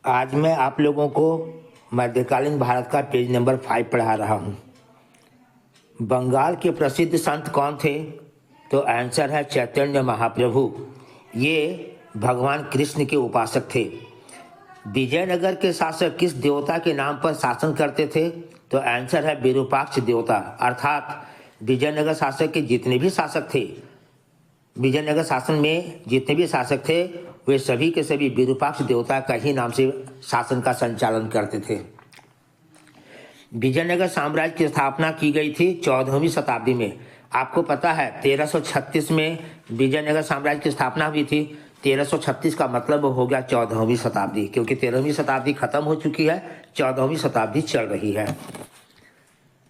आज मैं आप लोगों को मध्यकालीन भारत का पेज नंबर 5 पढ़ा रहा हूँ। बंगाल के प्रसिद्ध संत कौन थे? तो आंसर है चैतन्य महाप्रभु। ये भगवान कृष्ण के उपासक थे। विजयनगर के शासक किस देवता के नाम पर शासन करते थे? तो आंसर है विरूपाक्ष देवता। अर्थात विजयनगर शासक के जितने भी शासक थे, विजयनगर शासन में जितने भी शासक थे, वे सभी के सभी विरूपाक्ष देवता का ही नाम से शासन का संचालन करते थे। विजयनगर साम्राज्य की स्थापना की गई थी 14वीं शताब्दी में। आपको पता है 1336 में विजयनगर साम्राज्य की स्थापना हुई थी। 1336 का मतलब हो गया 14वीं शताब्दी, क्योंकि 13वीं शताब्दी खत्म हो चुकी है, 14वीं शताब्दी चल रही है।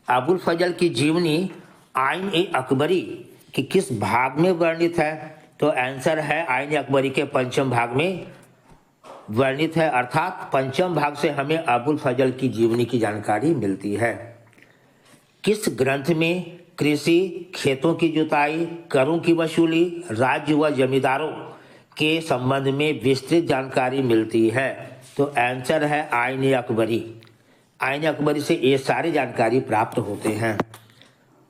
अबुल फजल की जीवनी आइन ए अकबरी कि किस भाग में वर्णित है? तो आंसर है आइन अकबरी के पंचम भाग में वर्णित है। अर्थात पंचम भाग से हमें अबुल फजल की जीवनी की जानकारी मिलती है। किस ग्रंथ में कृषि, खेतों की जुताई, करों की वसूली, राज्य व जमींदारों के संबंध में विस्तृत जानकारी मिलती है? तो आंसर है आइन अकबरी। आइन अकबरी से ये सारी जानकारी प्राप्त होते हैं।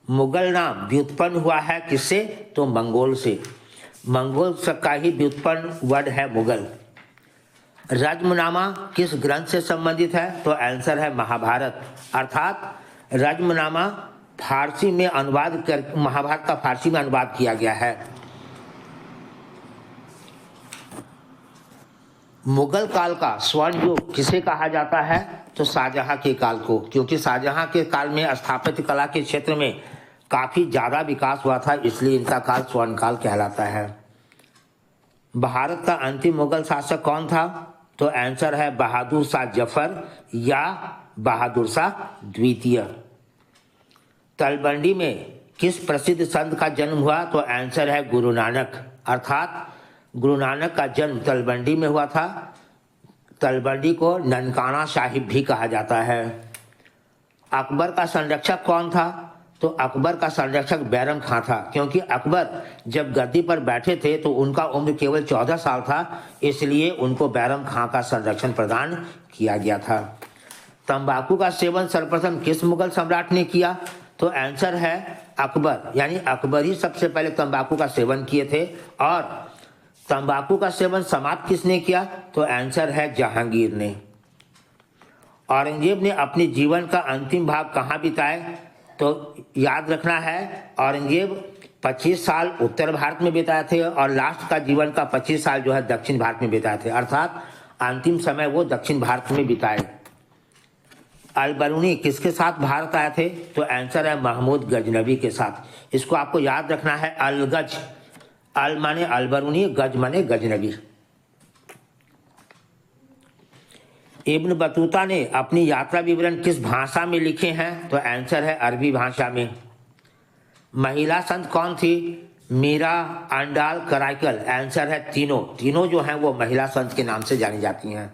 मुगल नाम व्युत्पन्न हुआ है किससे? तो मंगोल से। मंगोल का ही व्युत्पन्न वर्ड है मुगल। रज्मनामा किस ग्रंथ से संबंधित है? तो आंसर है महाभारत। अर्थात रज्मनामा फारसी में अनुवाद कर महाभारत का फारसी में अनुवाद किया गया है। मुगल काल का स्वर्ण युग किसे कहा जाता है? तो शाहजहां के काल को, क्योंकि शाहजहां के काल में स्थापत्य कला के क्षेत्र में काफी ज्यादा विकास हुआ था, इसलिए इनका काल स्वर्ण काल कहलाता है। भारत का अंतिम मुगल शासक कौन था? तो आंसर है बहादुर शाह जफर या बहादुर शाह द्वितीय। तलवंडी में किस प्रसिद्ध संत का जन्म हुआ? तो आंसर है गुरु नानक। अर्थात गुरु नानक का जन्म तलवंडी में हुआ था। तलवंडी को ननकाना साहिब भी कहा जाता है। अकबर का संरक्षक कौन था? तो अकबर का संरक्षक बैरम खां था, क्योंकि अकबर जब गद्दी पर बैठे थे तो उनका उम्र केवल 14 साल था, इसलिए उनको बैरम खां का संरक्षण प्रदान किया गया था। तंबाकू का सेवन सर्वप्रथम किस मुगल सम्राट ने किया? तो आंसर है अकबर, यानी अकबर ही सबसे पहले तंबाकू का सेवन किए थे। और तंबाकू का सेवन समाप्त किसने किया? तो आंसर है जहांगीर ने। औरंगजेब ने अपने जीवन का अंतिम भाग कहाँ बिताए? तो याद रखना है, औरंगजेब 25 साल उत्तर भारत में बिताए थे और लास्ट का जीवन का 25 साल जो है दक्षिण भारत में बिताए थे। अर्थात अंतिम समय वो दक्षिण भारत में बिताए। अल-बरूनी किसके साथ भारत आए थे? तो आंसर है महमूद गजनबी के साथ। इसको आपको याद रखना है, अलगज। अल माने अल-बरूनी, गज माने गजनबी। इब्न बतूता ने अपनी यात्रा विवरण किस भाषा में लिखे हैं? तो आंसर है अरबी भाषा में। महिला संत कौन थी? मीरा, अंडाल, कराइकल। आंसर है तीनों। तीनों जो हैं वो महिला संत के नाम से जानी जाती हैं।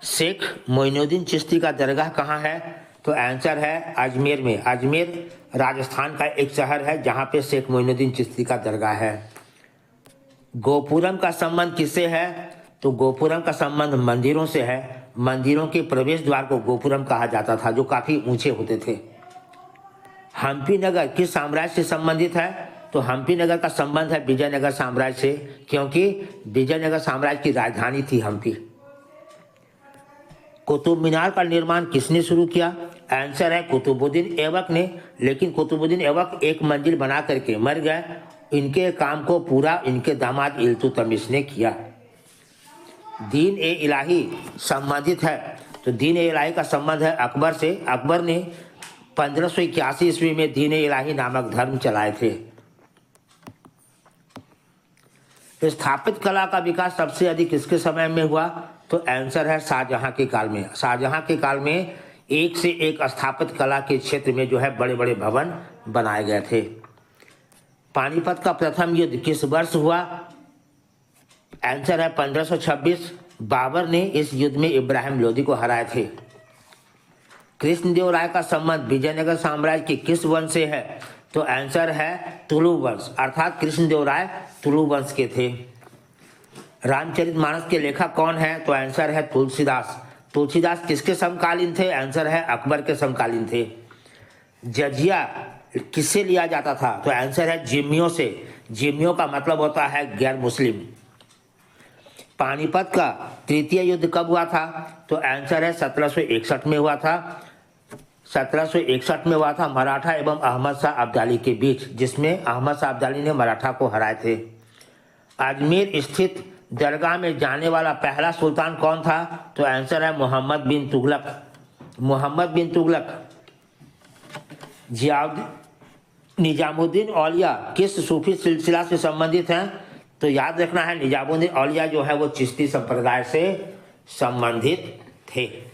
शेख मोइनुद्दीन चिश्ती का दरगाह कहाँ है? तो आंसर है अजमेर में। अजमेर राजस्थान का एक शहर है जहाँ पे शेख मोइनुद्दीन चिश्ती का दरगाह है। गोपुरम का संबंध किससे है? तो गोपुरम का संबंध मंदिरों से है। मंदिरों के प्रवेश द्वार को गोपुरम कहा जाता था, जो काफी ऊंचे होते थे। हम्पी नगर किस साम्राज्य से संबंधित है? तो हम्पी नगर का संबंध है विजयनगर साम्राज्य से, क्योंकि विजयनगर साम्राज्य की राजधानी थी हम्पी। कुतुब मीनार का निर्माण किसने शुरू किया? आंसर है कुतुबुद्दीन ऐबक ने। लेकिन कुतुबुद्दीन ऐबक एक मंजिल बना करके मर गए। इनके काम को पूरा इनके दामाद इल्तुतमिश ने किया। दीन ए इलाही संबंधित है, तो दीन ए इलाही का संबंध है अकबर से। अकबर ने 1581 ईस्वी में दीन ए इलाही नामक धर्म चलाए थे। स्थापित कला का विकास सबसे अधिक किसके समय में हुआ? तो आंसर है शाहजहां के काल में। शाहजहां के काल में एक से एक स्थापित कला के क्षेत्र में जो है बड़े बड़े भवन बनाए गए थे। पानीपत का प्रथम युद्ध किस वर्ष हुआ? आंसर है 1526। बाबर ने इस युद्ध में इब्राहिम लोदी को हराए थे। कृष्णदेव राय का संबंध विजयनगर साम्राज्य के किस वंश से है? तो आंसर है तुलु वंश। अर्थात कृष्णदेव राय तुलु वंश के थे। रामचरितमानस के लेखक कौन है? तो आंसर है तुलसीदास। तुलसीदास किसके समकालीन थे? आंसर है अकबर के समकालीन थे। जजिया किससे लिया जाता था? तो आंसर है जिम्मियों से। जिम्मियों का मतलब होता है गैर मुस्लिम। पानीपत का तृतीय युद्ध कब हुआ था? तो आंसर है 1761 में हुआ था। 1761 में हुआ था मराठा एवं अहमद शाह अब्दाली के बीच, जिसमें अहमद शाह अब्दाली ने मराठा को हराए थे। अजमेर स्थित दरगाह में जाने वाला पहला सुल्तान कौन था? तो आंसर है मोहम्मद बिन तुगलक। मोहम्मद बिन तुगलक। निजामुद्दीन औलिया किस सूफी सिलसिला से संबंधित हैं? तो याद रखना है निजामुद्दीन औलिया जो है वो चिश्ती संप्रदाय से संबंधित थे।